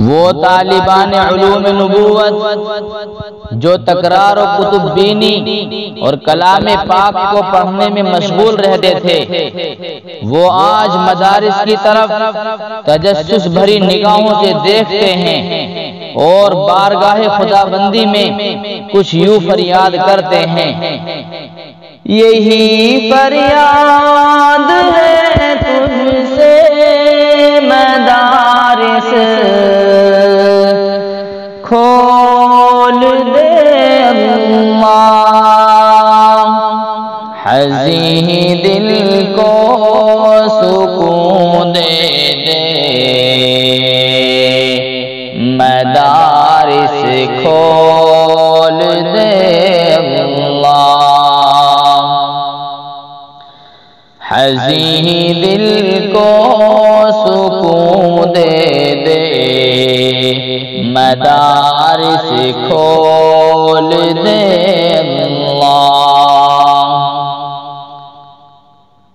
وہ طالبان علوم نبوت جو تکرار و کتب بینی اور کلام پاک کو پڑھنے میں مشغول رہتے تھے، وہ آج مدارس کی طرف تجسس بھری نگاہوں سے دیکھتے ہیں اور بارگاہ خداوندی میں کچھ یوں فریاد کرتے ہیں: یہی فریاد ہے تجھ سے مدارس کھول دے اللہ، حزین دل کو سکون دے دے، مدارس کھول دے اللہ، حزین دل کو سکون دے دے، مدارس کھول دے اللہ۔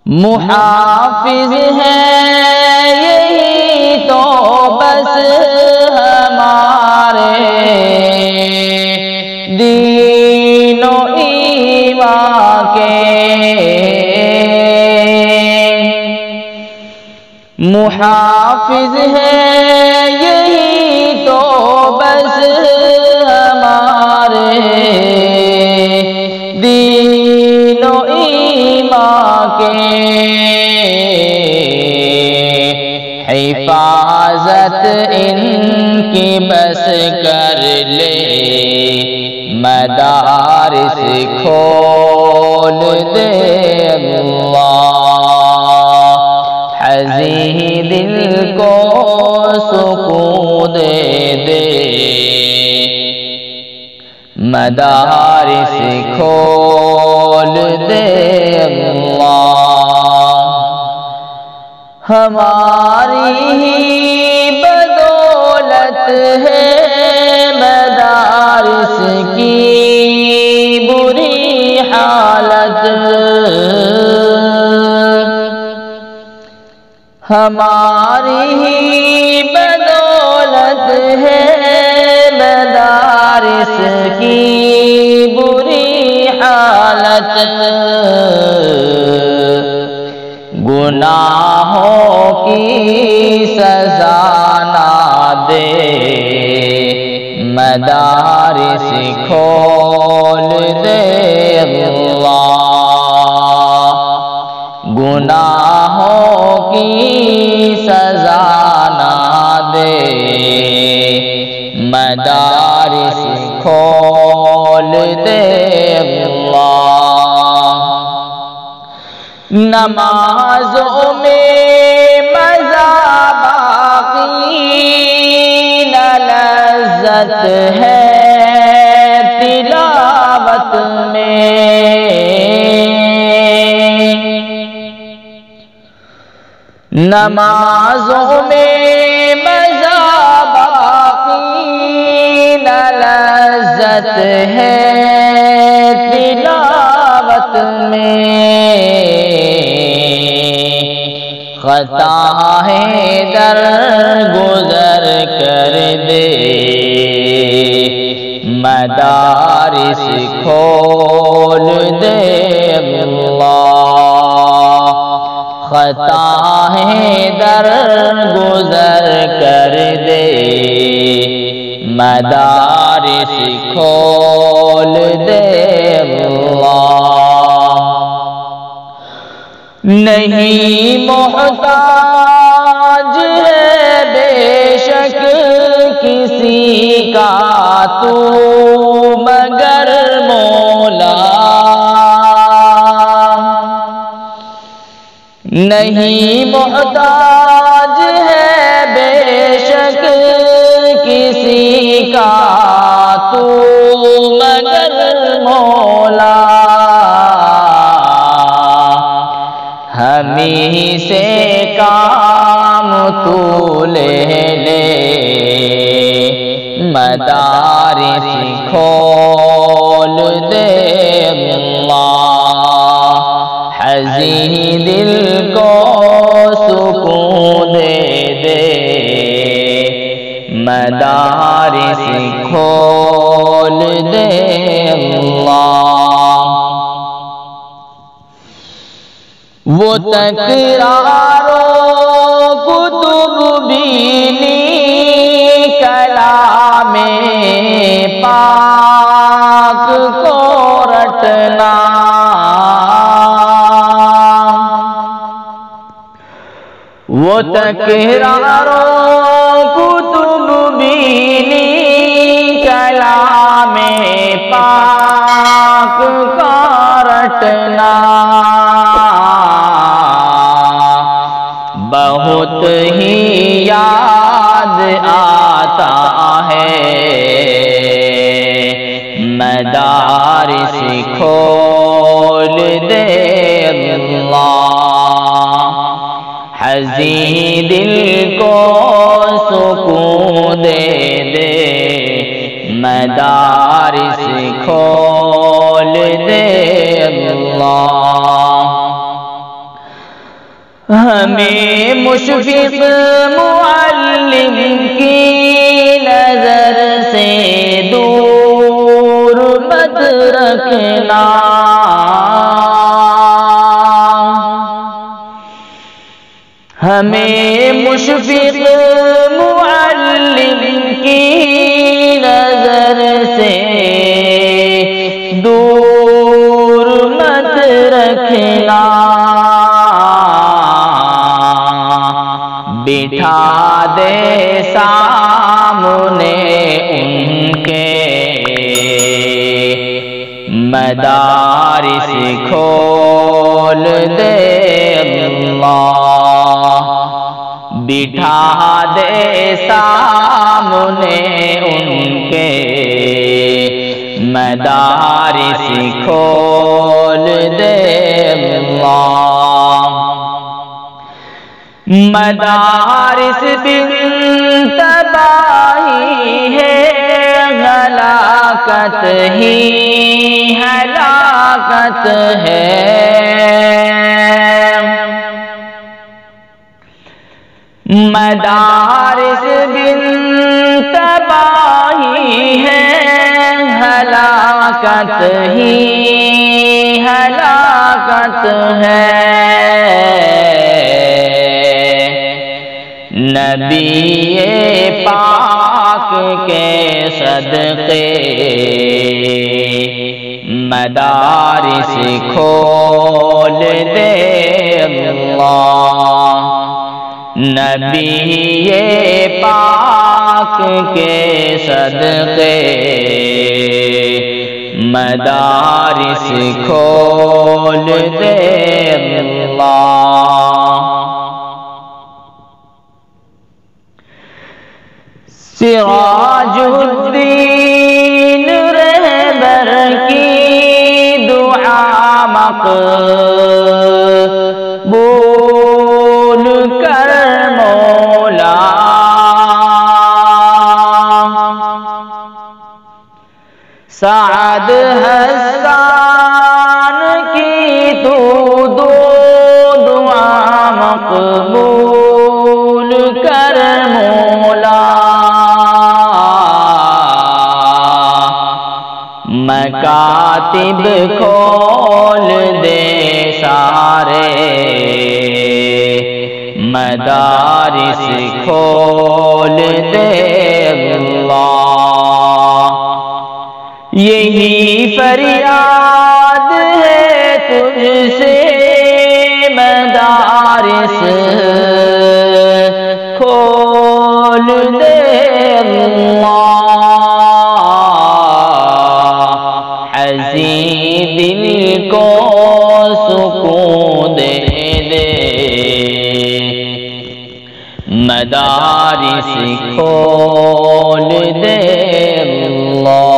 محافظ ہیں یہی تو بس ہمارے دین و ایمان کے، محافظ ہیں یہی تو بس ہمارے دین و ایمان کے، حفاظت ان کی بس کر لے، مدارس کھول دے اللہ، حزین دل کو سکون دے دے، مدارس کھول دے اللہ۔ ہماری ہی بدولت ہے مدارس کی بری حالت، ہماری ہی بدولت ہے مدارس کی بری حالت، گناہوں کی سزا نہ دے، مدارس کھول دے اللہ، گناہوں کی سزا نہ دے، مدارس کھول دے اللہ۔ نمازوں میں مزہ باقی نہ لذت ہے تلاوت میں، نمازوں میں مزہ باقی نہ لذت ہے تلاوت میں، خطائیں در گزر کر دے، مدارس کھول دے اللہ، خطائیں در گزر کر دے، مدارس کھول دے اللہ۔ نہیں محتاج ہے بے شک کسی کا تو مگر مولا، نہیں محتاج ہے بے شک کسی کا تو مگر مولا، ہمیں سے کام تو لے لے، مدارس کھول دے اللہ، حزین دل کو سکون دے دے، مدارس کھول دے اللہ۔ وہ تکرار و کتب بینی کلام پاک کو رٹنا، وہ تکرار و کتب بینی کلام پاک کا رٹنا، بہت ہی یاد آتا ہے مدارس کھول دے اللہ، حزین دل کو سکون دے دے مدارس کھول دے اللہ۔ ہمیں مشفق معلم کی نظر سے دور مت رکھنا، ہمیں مشفق معلم کی نظر سے دور مت رکھنا، بٹھا دے سامنے ان کے مدارس کھول دے اللہ، بٹھا دے سامنے ان کے مدارس کھول دے اللہ۔ مدارس بن تباہی ہے ہلاکت ہی ہلاکت ہے، مدارس بن تباہی ہے ہلاکت ہی ہلاکت ہے، نبی پاک کے صدقے مدارس کھول دے اللہ، نبی پاک کے صدقے مدارس کھول دے اللہ۔ سراج الدین رہبر کی دعا مقبول کر مولا، سعد حسان کی تو دعا مقبول کر مولا، مکاتب کھول دے سارے مدارس کھول دے اللہ، یہی فریاد ہے تجھ سے مدارس کھول دے اللہ، حزین دل کو سکون دے دے مدارس کھول دے اللہ۔